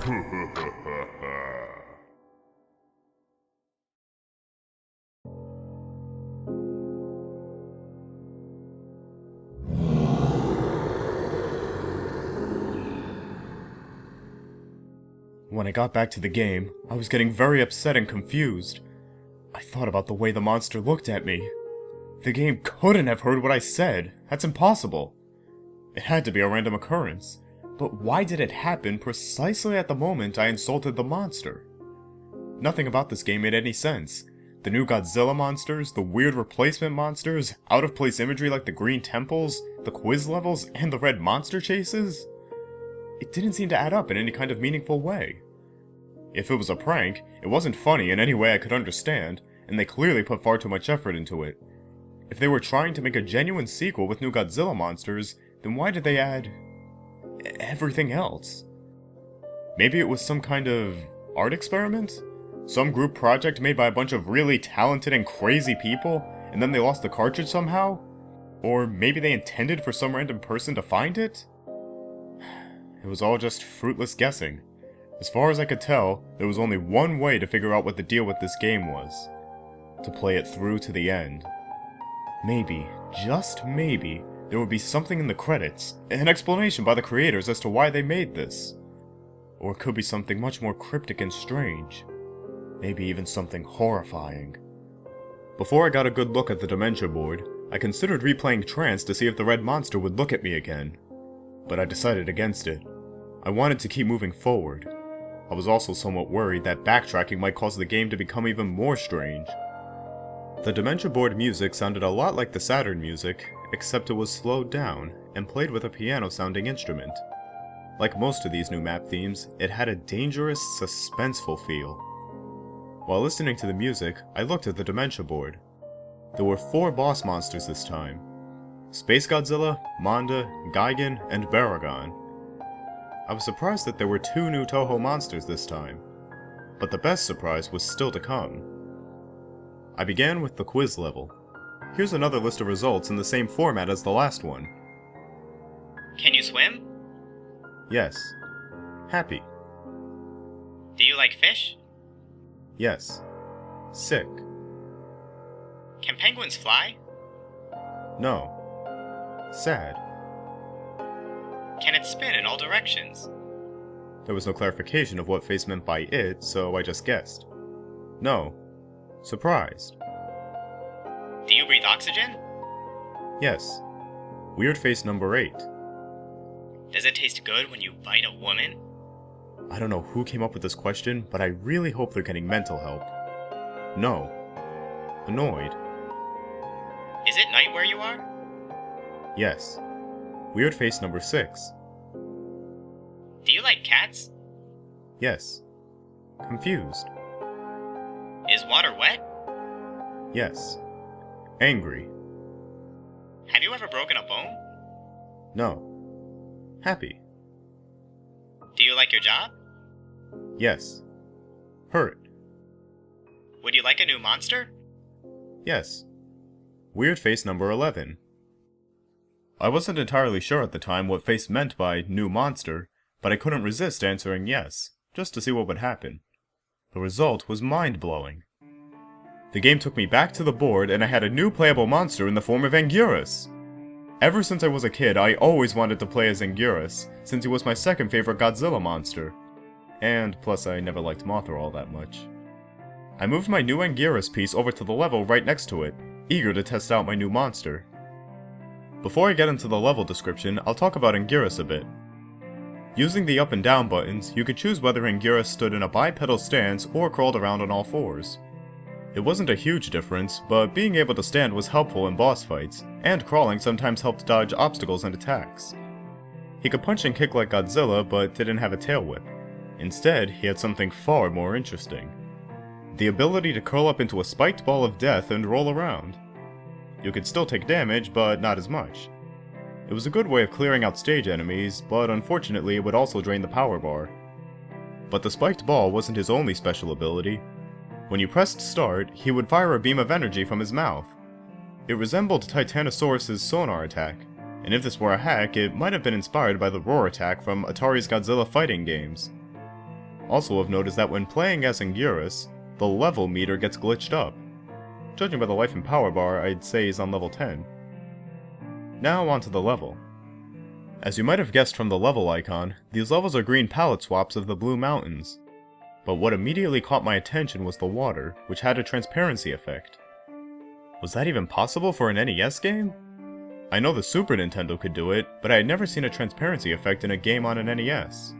When I got back to the game, I was getting very upset and confused. I thought about the way the monster looked at me. The game couldn't have heard what I said. That's impossible. It had to be a random occurrence. But why did it happen precisely at the moment I insulted the monster? Nothing about this game made any sense. The new Godzilla monsters, the weird replacement monsters, out-of-place imagery like the green temples, the quiz levels, and the red monster chases? It didn't seem to add up in any kind of meaningful way. If it was a prank, it wasn't funny in any way I could understand, and they clearly put far too much effort into it. If they were trying to make a genuine sequel with new Godzilla monsters, then why did they add everything else? Maybe it was some kind of art experiment? Some group project made by a bunch of really talented and crazy people, and then they lost the cartridge somehow? Or maybe they intended for some random person to find it? It was all just fruitless guessing. As far as I could tell, there was only one way to figure out what the deal with this game was. To play it through to the end. Maybe, just maybe, there would be something in the credits, an explanation by the creators as to why they made this. Or it could be something much more cryptic and strange. Maybe even something horrifying. Before I got a good look at the dementia board, I considered replaying Trance to see if the red monster would look at me again. But I decided against it. I wanted to keep moving forward. I was also somewhat worried that backtracking might cause the game to become even more strange. The dementia board music sounded a lot like the Saturn music, except it was slowed down and played with a piano-sounding instrument. Like most of these new map themes, it had a dangerous, suspenseful feel. While listening to the music, I looked at the dementia board. There were 4 boss monsters this time. Space Godzilla, Manda, Gigan, and Baragon. I was surprised that there were 2 new Toho monsters this time, but the best surprise was still to come. I began with the quiz level. Here's another list of results in the same format as the last one. Can you swim? Yes. Happy. Do you like fish? Yes. Sick. Can penguins fly? No. Sad. Can it spin in all directions? There was no clarification of what Face meant by it, so I just guessed. No. Surprised. Do you breathe oxygen? Yes. Weird face number 8. Does it taste good when you bite a woman? I don't know who came up with this question, but I really hope they're getting mental help. No. Annoyed. Is it night where you are? Yes. Weird face number 6. Do you like cats? Yes. Confused. Is water wet? Yes. Angry. Have you ever broken a bone? No. Happy. Do you like your job? Yes. Hurt. Would you like a new monster? Yes. Weird face number 11. I wasn't entirely sure at the time what Face meant by new monster, but I couldn't resist answering yes, just to see what would happen. The result was mind-blowing. The game took me back to the board and I had a new playable monster in the form of Anguirus. Ever since I was a kid, I always wanted to play as Anguirus, since he was my second favorite Godzilla monster. And plus I never liked Mothra all that much. I moved my new Anguirus piece over to the level right next to it, eager to test out my new monster. Before I get into the level description, I'll talk about Anguirus a bit. Using the up and down buttons, you could choose whether Anguirus stood in a bipedal stance or crawled around on all fours. It wasn't a huge difference, but being able to stand was helpful in boss fights, and crawling sometimes helped dodge obstacles and attacks. He could punch and kick like Godzilla, but didn't have a tail whip. Instead, he had something far more interesting. The ability to curl up into a spiked ball of death and roll around. You could still take damage, but not as much. It was a good way of clearing out stage enemies, but unfortunately it would also drain the power bar. But the spiked ball wasn't his only special ability. When you pressed start, he would fire a beam of energy from his mouth. It resembled Titanosaurus' sonar attack, and if this were a hack, it might have been inspired by the roar attack from Atari's Godzilla fighting games. Also have noticed that when playing as Anguirus, the level meter gets glitched up. Judging by the life and power bar, I'd say he's on level 10. Now onto the level. As you might have guessed from the level icon, these levels are green palette swaps of the blue mountains. But what immediately caught my attention was the water, which had a transparency effect. Was that even possible for an NES game? I know the Super Nintendo could do it, but I had never seen a transparency effect in a game on an NES.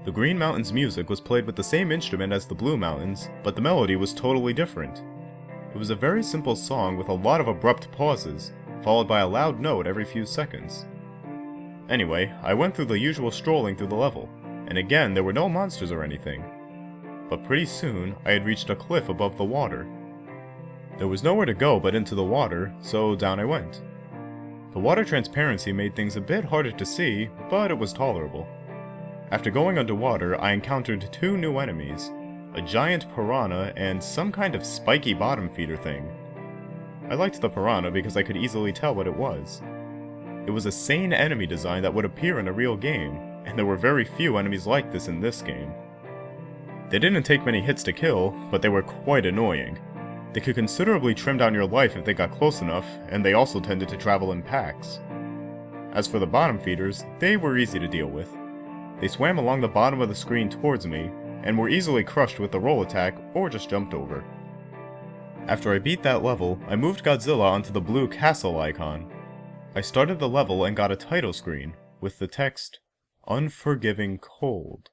The Green Mountains music was played with the same instrument as the Blue Mountains, but the melody was totally different. It was a very simple song with a lot of abrupt pauses, followed by a loud note every few seconds. Anyway, I went through the usual strolling through the level, and again there were no monsters or anything. But pretty soon, I had reached a cliff above the water. There was nowhere to go but into the water, so down I went. The water transparency made things a bit harder to see, but it was tolerable. After going underwater, I encountered two new enemies, a giant piranha and some kind of spiky bottom feeder thing. I liked the piranha because I could easily tell what it was. It was a sane enemy design that would appear in a real game, and there were very few enemies like this in this game. They didn't take many hits to kill, but they were quite annoying. They could considerably trim down your life if they got close enough, and they also tended to travel in packs. As for the bottom feeders, they were easy to deal with. They swam along the bottom of the screen towards me, and were easily crushed with the roll attack or just jumped over. After I beat that level, I moved Godzilla onto the blue castle icon. I started the level and got a title screen, with the text, "Unforgiving Cold."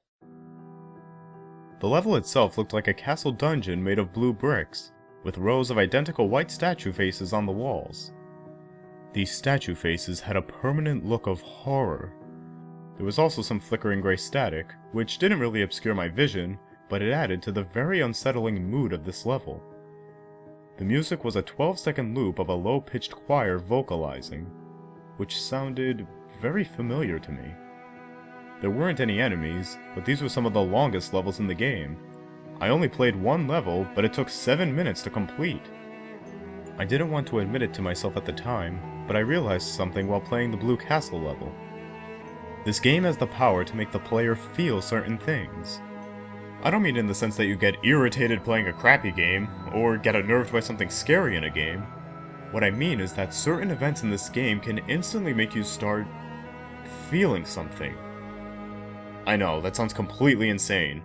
The level itself looked like a castle dungeon made of blue bricks, with rows of identical white statue faces on the walls. These statue faces had a permanent look of horror. There was also some flickering gray static, which didn't really obscure my vision, but it added to the very unsettling mood of this level. The music was a 12-second loop of a low-pitched choir vocalizing, which sounded very familiar to me. There weren't any enemies, but these were some of the longest levels in the game. I only played one level, but it took 7 minutes to complete. I didn't want to admit it to myself at the time, but I realized something while playing the Blue Castle level. This game has the power to make the player feel certain things. I don't mean in the sense that you get irritated playing a crappy game, or get unnerved by something scary in a game. What I mean is that certain events in this game can instantly make you start feeling something. I know, that sounds completely insane.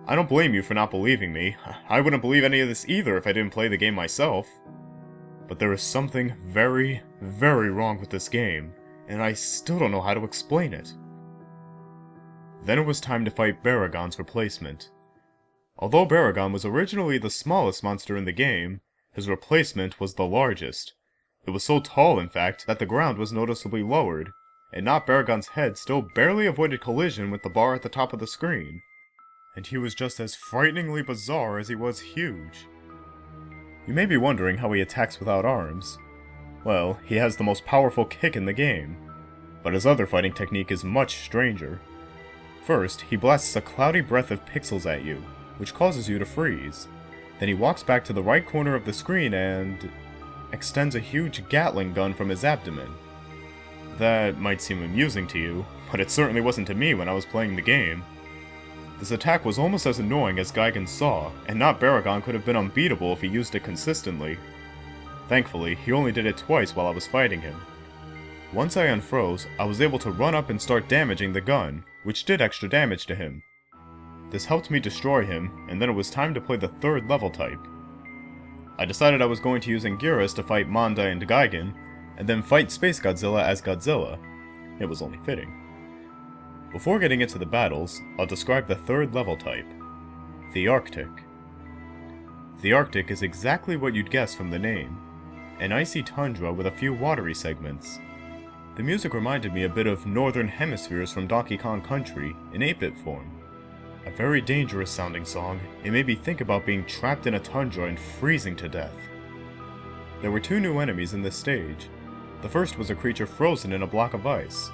I don't blame you for not believing me. I wouldn't believe any of this either if I didn't play the game myself. But there is something very, very wrong with this game, and I still don't know how to explain it. Then it was time to fight Baragon's replacement. Although Baragon was originally the smallest monster in the game, his replacement was the largest. It was so tall, in fact, that the ground was noticeably lowered, and not Baragon's head still barely avoided collision with the bar at the top of the screen. And he was just as frighteningly bizarre as he was huge. You may be wondering how he attacks without arms. Well, he has the most powerful kick in the game, but his other fighting technique is much stranger. First, he blasts a cloudy breath of pixels at you, which causes you to freeze. Then he walks back to the right corner of the screen and extends a huge Gatling gun from his abdomen. That might seem amusing to you, but it certainly wasn't to me when I was playing the game. This attack was almost as annoying as Gigan's Saw, and not Baragon could have been unbeatable if he used it consistently. Thankfully, he only did it twice while I was fighting him. Once I unfroze, I was able to run up and start damaging the gun, which did extra damage to him. This helped me destroy him, and then it was time to play the third level type. I decided I was going to use Anguirus to fight Manda and Gigan, and then fight Space Godzilla as Godzilla. It was only fitting. Before getting into the battles, I'll describe the third level type, the Arctic. The Arctic is exactly what you'd guess from the name, an icy tundra with a few watery segments. The music reminded me a bit of Northern Hemispheres from Donkey Kong Country in 8-bit form. A very dangerous sounding song, it made me think about being trapped in a tundra and freezing to death. There were two new enemies in this stage. The first was a creature frozen in a block of ice.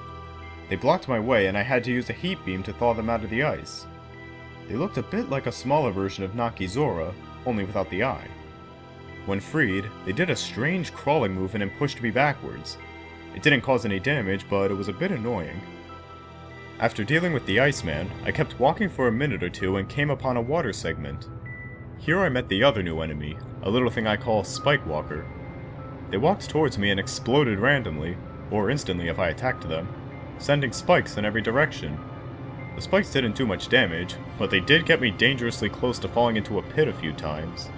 They blocked my way and I had to use a heat beam to thaw them out of the ice. They looked a bit like a smaller version of Nakizora, only without the eye. When freed, they did a strange crawling move and then pushed me backwards. It didn't cause any damage, but it was a bit annoying. After dealing with the Iceman, I kept walking for a minute or two and came upon a water segment. Here I met the other new enemy, a little thing I call Spike Walker. They walked towards me and exploded randomly, or instantly if I attacked them, sending spikes in every direction. The spikes didn't do much damage, but they did get me dangerously close to falling into a pit a few times.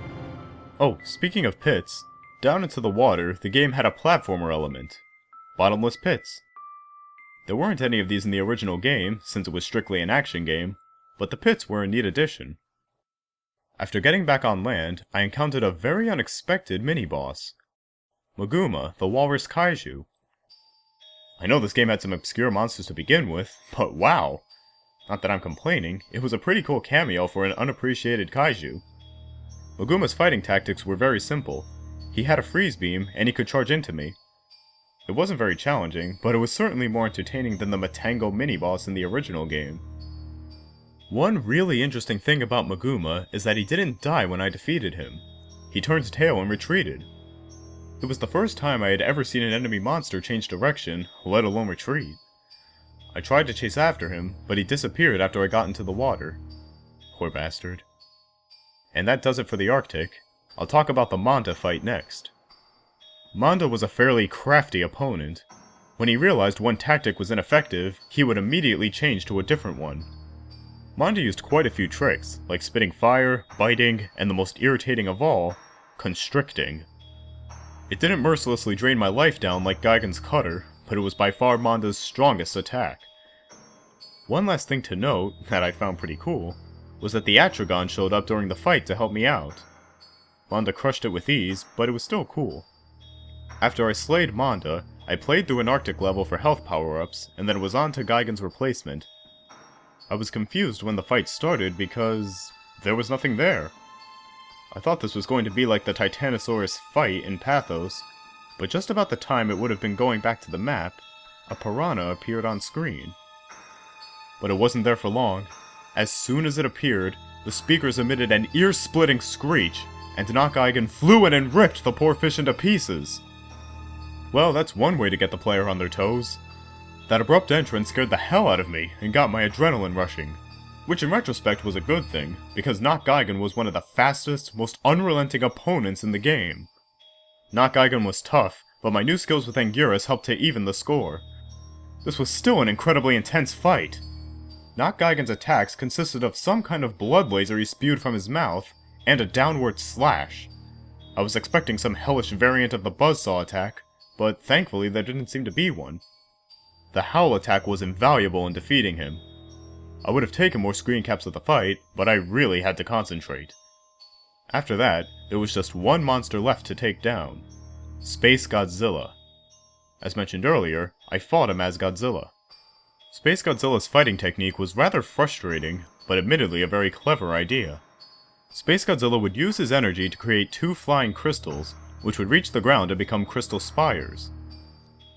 Oh, speaking of pits, down into the water, the game had a platformer element. Bottomless pits. There weren't any of these in the original game, since it was strictly an action game, but the pits were a neat addition. After getting back on land, I encountered a very unexpected mini-boss. Maguma, the Walrus Kaiju. I know this game had some obscure monsters to begin with, but wow! Not that I'm complaining, it was a pretty cool cameo for an unappreciated kaiju. Maguma's fighting tactics were very simple. He had a freeze beam, and he could charge into me. It wasn't very challenging, but it was certainly more entertaining than the Matango mini-boss in the original game. One really interesting thing about Maguma is that he didn't die when I defeated him. He turned tail and retreated. It was the first time I had ever seen an enemy monster change direction, let alone retreat. I tried to chase after him, but he disappeared after I got into the water. Poor bastard. And that does it for the Arctic. I'll talk about the Manda fight next. Manda was a fairly crafty opponent. When he realized one tactic was ineffective, he would immediately change to a different one. Manda used quite a few tricks, like spitting fire, biting, and the most irritating of all, constricting. It didn't mercilessly drain my life down like Gigan's cutter, but it was by far Manda's strongest attack. One last thing to note, that I found pretty cool, was that the Atragon showed up during the fight to help me out. Manda crushed it with ease, but it was still cool. After I slayed Manda, I played through an Arctic level for health power-ups, and then it was on to Gigan's replacement. I was confused when the fight started because there was nothing there. I thought this was going to be like the Titanosaurus fight in Pathos, but just about the time it would have been going back to the map, a piranha appeared on screen. But it wasn't there for long. As soon as it appeared, the speakers emitted an ear-splitting screech, and Gigan flew in and ripped the poor fish into pieces. Well, that's one way to get the player on their toes. That abrupt entrance scared the hell out of me and got my adrenaline rushing. Which in retrospect was a good thing, because Gigan was one of the fastest, most unrelenting opponents in the game. Gigan was tough, but my new skills with Anguirus helped to even the score. This was still an incredibly intense fight. Gigan's attacks consisted of some kind of blood laser he spewed from his mouth, and a downward slash. I was expecting some hellish variant of the buzzsaw attack, but thankfully there didn't seem to be one. The howl attack was invaluable in defeating him. I would have taken more screen caps of the fight, but I really had to concentrate. After that, there was just one monster left to take down. Space Godzilla. As mentioned earlier, I fought him as Godzilla. Space Godzilla's fighting technique was rather frustrating, but admittedly a very clever idea. Space Godzilla would use his energy to create two flying crystals, which would reach the ground and become crystal spires.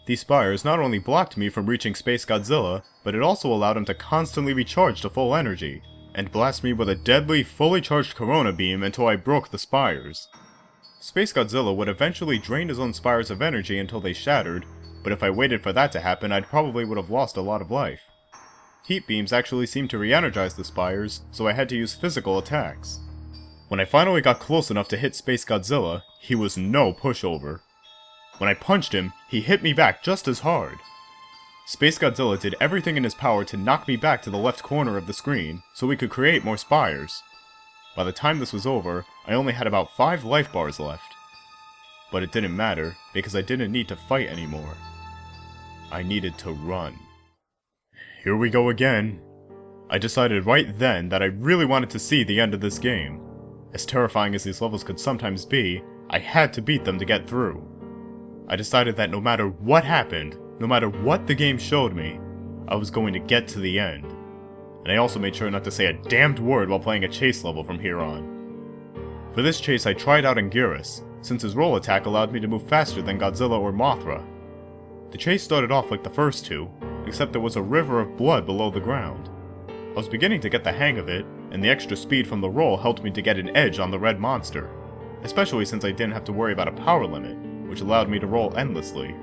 These spires not only blocked me from reaching Space Godzilla, but it also allowed him to constantly recharge to full energy, and blast me with a deadly, fully charged Corona beam until I broke the spires. Space Godzilla would eventually drain his own spires of energy until they shattered, but if I waited for that to happen, I probably would have lost a lot of life. Heat beams actually seemed to re-energize the spires, so I had to use physical attacks. When I finally got close enough to hit Space Godzilla, he was no pushover. When I punched him, he hit me back just as hard. Space Godzilla did everything in his power to knock me back to the left corner of the screen, so we could create more spires. By the time this was over, I only had about 5 life bars left. But it didn't matter, because I didn't need to fight anymore. I needed to run. Here we go again. I decided right then that I really wanted to see the end of this game. As terrifying as these levels could sometimes be, I had to beat them to get through. I decided that no matter what happened, no matter what the game showed me, I was going to get to the end. And I also made sure not to say a damned word while playing a chase level from here on. For this chase I tried out Anguirus, since his roll attack allowed me to move faster than Godzilla or Mothra. The chase started off like the first two, except there was a river of blood below the ground. I was beginning to get the hang of it, and the extra speed from the roll helped me to get an edge on the red monster, especially since I didn't have to worry about a power limit, which allowed me to roll endlessly.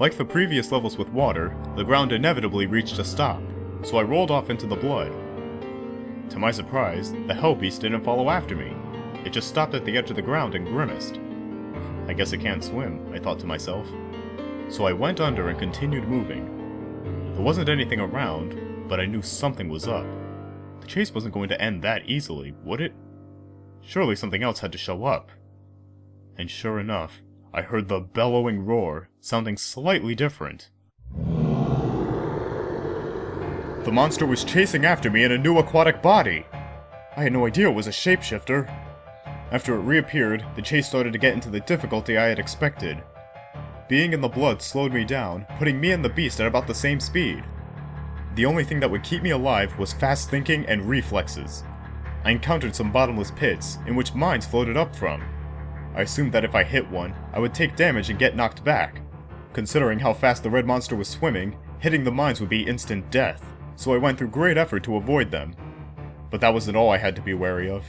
Like the previous levels with water, the ground inevitably reached a stop, so I rolled off into the blood. To my surprise, the hell beast didn't follow after me. It just stopped at the edge of the ground and grimaced. I guess it can't swim, I thought to myself. So I went under and continued moving. There wasn't anything around, but I knew something was up. The chase wasn't going to end that easily, would it? Surely something else had to show up. And sure enough, I heard the bellowing roar, sounding slightly different. The monster was chasing after me in a new aquatic body! I had no idea it was a shapeshifter. After it reappeared, the chase started to get into the difficulty I had expected. Being in the blood slowed me down, putting me and the beast at about the same speed. The only thing that would keep me alive was fast thinking and reflexes. I encountered some bottomless pits, in which mines floated up from. I assumed that if I hit one, I would take damage and get knocked back. Considering how fast the red monster was swimming, hitting the mines would be instant death, so I went through great effort to avoid them. But that wasn't all I had to be wary of.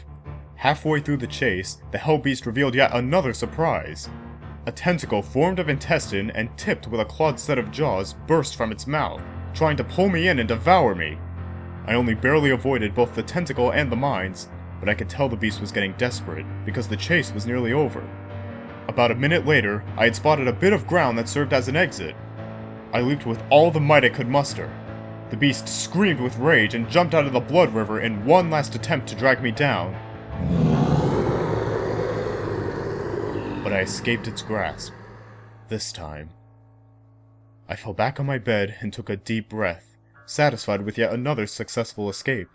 Halfway through the chase, the hell beast revealed yet another surprise. A tentacle formed of intestine and tipped with a clawed set of jaws burst from its mouth, trying to pull me in and devour me. I only barely avoided both the tentacle and the mines, but I could tell the beast was getting desperate, because the chase was nearly over. About a minute later, I had spotted a bit of ground that served as an exit. I leaped with all the might I could muster. The beast screamed with rage and jumped out of the blood river in one last attempt to drag me down. But I escaped its grasp. This time. I fell back on my bed and took a deep breath, satisfied with yet another successful escape.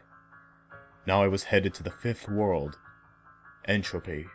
Now I was headed to the fifth world. Entropy.